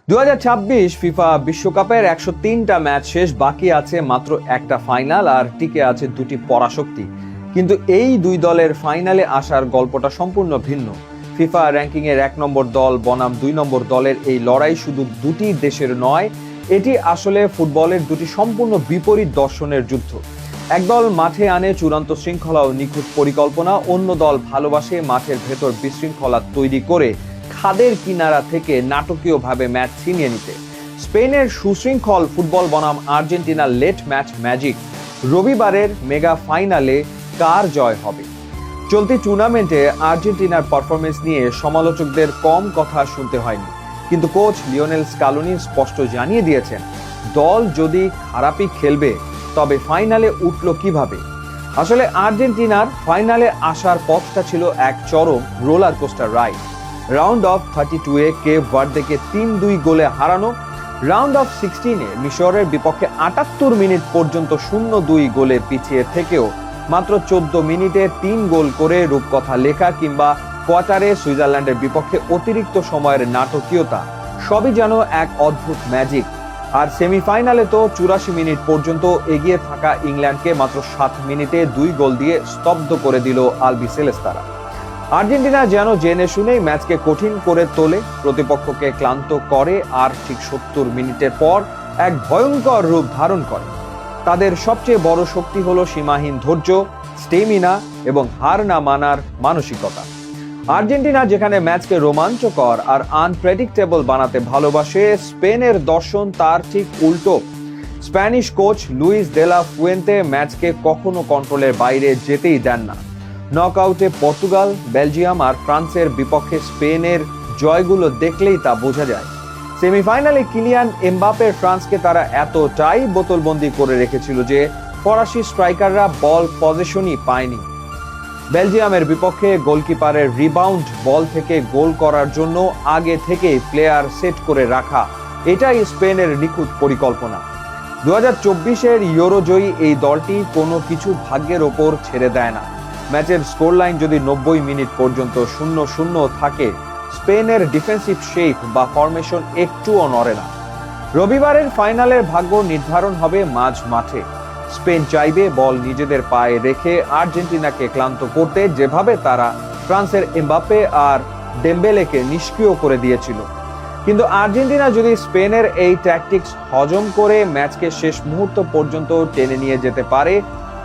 2026 FIFA বিশ্বকাপের 103টা match শেষ, বাকি আছে মাত্র একটা ফাইনাল আর টিকে আছে দুটি পরাশক্তি। কিন্তু এই দুই দলের ফাইনালে আসার গল্পটা সম্পূর্ণ ভিন্ন। ফিফা র্যাঙ্কিং এর 1 নম্বর দল বনাম 2 নম্বর দলের এই লড়াই শুধু দুটি দেশের নয়, এটি আসলে ফুটবলের দুটি সম্পূর্ণ বিপরীত দর্শনের যুদ্ধ। একদল মাঠে আনে চূড়ান্ত শৃঙ্খলা ও নিখুঁত পরিকল্পনা, অন্য দল ভালোবাসে মাঠের ভেতর বিশৃঙ্খলা তৈরি করে খাদের কিনারা থেকে নাটকীয়ভাবে ম্যাচ ছিনিয়ে নিতে। স্পেনের সুশৃঙ্খল ফুটবল বনাম আর্জেন্টিনার লেট ম্যাচ ম্যাজিক। রবিবারের মেগা ফাইনালে কার জয় হবে? চলতি টুর্নামেন্টে আর্জেন্টিনার পারফরমেন্স নিয়ে সমালোচকদের কম কথা শুনতে হয়নি, কিন্তু কোচ লিওনেল স্কালোনি স্পষ্ট জানিয়ে দিয়েছেন, দল যদি খারাপই খেলবে তবে ফাইনালে উঠল কিভাবে। আসলে আর্জেন্টিনার ফাইনালে আসার পথটা ছিল এক চরম roller coaster ride. Round of 32-এ কেপ ভার্দেকে 3-2 গোলে হারানো, রাউন্ড অফ 16-এ মিশরের বিপক্ষে 78 মিনিট পর্যন্ত 0-2 গোলে পিছিয়ে থেকেও মাত্র 14 মিনিটে 3 গোল করে রূপকথা লেখা, কিংবা কোয়ার্টারে সুইজারল্যান্ডের বিপক্ষে অতিরিক্ত সময়ের নাটকীয়তা, সবই যেন এক অদ্ভুত ম্যাজিক। আর সেমিফাইনালে তো 84 মিনিট পর্যন্ত এগিয়ে থাকা ইংল্যান্ডকে মাত্র 7 মিনিটে 2 গোল দিয়ে স্তব্ধ করে দিল আলবিসেলেস্তারা। আর্জেন্টিনা যেন জেনে শুনেই ম্যাচকে কঠিন করে তোলে, প্রতিপক্ষকে ক্লান্ত করে আর ঠিক 70 মিনিটের পর এক ভয়ঙ্কর রূপ ধারণ করে। তাদের সবচেয়ে বড় শক্তি হলো সীমাহীন ধৈর্য, স্টেমিনা এবং হার না মানার মানসিকতা। আর্জেন্টিনা যেখানে ম্যাচকে রোমাঞ্চকর আর আনপ্রেডিক্টেবল বানাতে ভালোবাসে, স্পেনের দর্শন তার ঠিক উল্টো। Spanish coach Luis de la Fuente ম্যাচকে কখনো কন্ট্রোলের বাইরে যেতেই দেন না। নকআউটে পর্তুগাল, বেলজিয়াম আর ফ্রান্সের বিপক্ষে স্পেনের জয়গুলো দেখলেই তা বোঝা যায়। সেমিফাইনালে কিলিয়ান এমবাপের ফ্রান্সকে তারা এতটাই বোতলবন্দি করে রেখেছিল যে ফরাসি স্ট্রাইকাররা বল পজিশনই পায়নি। বেলজিয়ামের বিপক্ষে গোলকিপারের রিবাউন্ড বল থেকে গোল করার জন্য আগে থেকেই প্লেয়ার সেট করে রাখা, এটাই স্পেনের নিখুঁত পরিকল্পনা। 2024-এর ইউরোজয়ী এই দলটি কোনো কিছু ভাগ্যের ওপর ছেড়ে দেয় না। ম্যাচের স্কোর লাইন যদি 90 মিনিট পর্যন্ত 0-0 থাকে, স্পেনের ডিফেন্সিভ শেপ বা ফরমেশন একটুও নড়ে না। রবিবারের ফাইনালের ভাগ্য নির্ধারণ হবে মাঝ মাঠে। স্পেন চাইবে বল নিজেদের পায়ে রেখে আর্জেন্টিনাকে ক্লান্ত করতে, যেভাবে তারা ফ্রান্সের এমবাপ্পে আর ডেম্বেলেকে নিষ্ক্রিয় করে দিয়েছিল। কিন্তু আর্জেন্টিনা যদি স্পেনের এই ট্যাকটিক্স হজম করে ম্যাচকে শেষ মুহূর্ত পর্যন্ত টেনে নিয়ে যেতে পারে,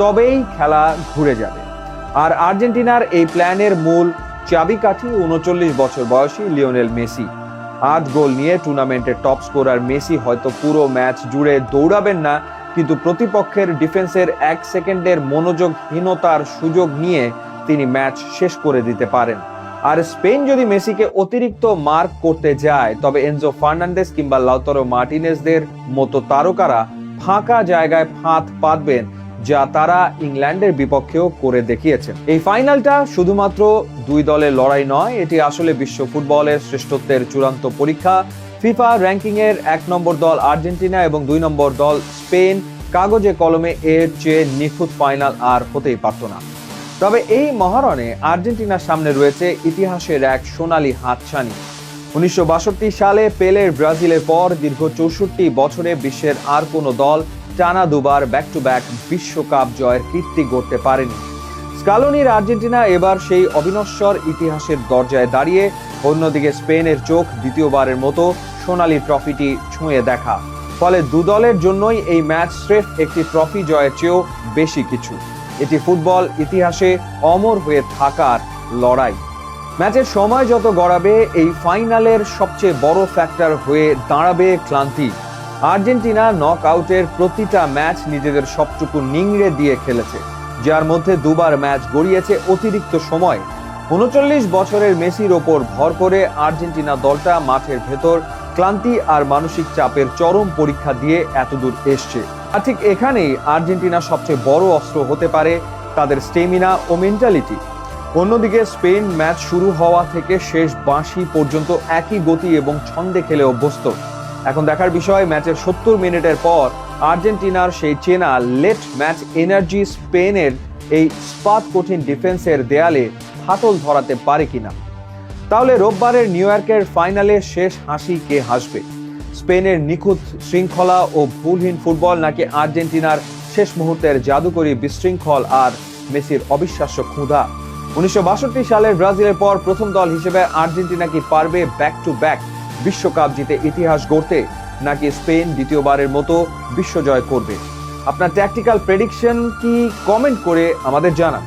তবেই খেলা ঘুরে যাবে। আর আর্জেন্টিনার এই প্ল্যানের মূল চাবিকাঠি 39 বছর বয়সী লিওনেল মেসি। 8 গোল নিয়ে টুর্নামেন্টের টপ স্কোরার মেসি হয়তো পুরো ম্যাচ জুড়ে দৌড়াবেন না, কিন্তু প্রতিপক্ষের ডিফেন্সের 1 সেকেন্ডের মনোযোগহীনতার সুযোগ নিয়ে তিনি ম্যাচ শেষ করে দিতে পারেন। আর স্পেন যদি মেসিকে অতিরিক্ত মার্ক করতে যায়, তবে এনজো ফার্নান্দেস কিংবা লাউতারো মার্টিনেজদের মতো তারকারা ফাঁকা জায়গায় ফাঁদ পাতবেন, যা তারা ইংল্যান্ডের বিপক্ষেও করে দেখিয়েছেন। এই ফাইনালটা শুধুমাত্র দুই দলের লড়াই নয়, এটি আসলে বিশ্ব ফুটবলের শ্রেষ্ঠত্বের চূড়ান্ত পরীক্ষা। ফিফা র্যাঙ্কিং এর 1 নম্বর দল আর্জেন্টিনা এবং 2 নম্বর দল স্পেন, কাগজে কলমে এর চেয়ে নিখুঁত ফাইনাল আর হতেই পারত না। তবে এই মহারণে আর্জেন্টিনার সামনে রয়েছে ইতিহাসের এক সোনালী হাতছানি। 1962 সালে পেলের ব্রাজিলের পর দীর্ঘ 64 বছরে বিশ্বের আর কোনো দল টানা দুবার ব্যাক টু ব্যাক বিশ্বকাপ জয়ের কীর্তি গড়তে পারেনি। স্কালোনির আর্জেন্টিনা এবার সেই অবিনশ্বর ইতিহাসের দরজায় দাঁড়িয়ে, অন্যদিকে স্পেনের চোখ দ্বিতীয়বারের মতো সোনালী ট্রফিটি ছুঁয়ে দেখা। ফলে দু দলের জন্যই এই ম্যাচ স্রেফ একটি ট্রফি জয়ের চেয়েও বেশি কিছু। এটি ফুটবল ইতিহাসে অমর হয়ে থাকার লড়াই। ম্যাচের সময় যত গড়াবে, এই ফাইনালের সবচেয়ে বড় ফ্যাক্টর হয়ে দাঁড়াবে ক্লান্তি। আর্জেন্টিনা নক আউটের প্রতিটা ম্যাচ নিজেদের সবটুকু নিংড়ে দিয়ে খেলেছে, যার মধ্যে দুবার ম্যাচ গড়িয়েছে অতিরিক্ত সময়। 39 বছরের মেসির ওপর ভর করে আর্জেন্টিনা দলটা মাঠের ভেতর ক্লান্তি আর মানসিক চাপের চরম পরীক্ষা দিয়ে এতদূর এসছে। আর ঠিক এখানেই আর্জেন্টিনা সবচেয়ে বড় অস্ত্র হতে পারে তাদের স্টেমিনা ও মেন্টালিটি। অন্যদিকে স্পেন ম্যাচ শুরু হওয়া থেকে শেষ বাঁশি পর্যন্ত একই গতি এবং ছন্দে খেলে অভ্যস্ত। এখন দেখার বিষয়, ম্যাচের 70 মিনিটের পর আর্জেন্টিনার সেই চেনা লেট ম্যাচ এনার্জি স্পেনের এই স্পাত কঠিন ডিফেন্সের দেয়ালে ফাটল ধরাতে পারে কিনা। তাহলে রোববারের নিউ ইয়র্কের ফাইনালে শেষ হাসি কে হাসবে? স্পেনের নিখুঁত শৃঙ্খলা ও ভুলহীন ফুটবল, নাকি আর্জেন্টিনার শেষ মুহূর্তের জাদুকরী বিশৃঙ্খল আর মেসির অবিশ্বাস্য ক্ষুধা? 1962 সালের ব্রাজিলের পর প্রথম দল হিসেবে আর্জেন্টিনা কি পারবে ব্যাক টু ব্যাক বিশ্বকাপ জিতে ইতিহাস গড়তে, নাকি স্পেন দ্বিতীয়বারের মতো বিশ্বজয় করবে? আপনার ট্যাকটিক্যাল প্রেডিকশন কি কমেন্ট করে আমাদের জানান।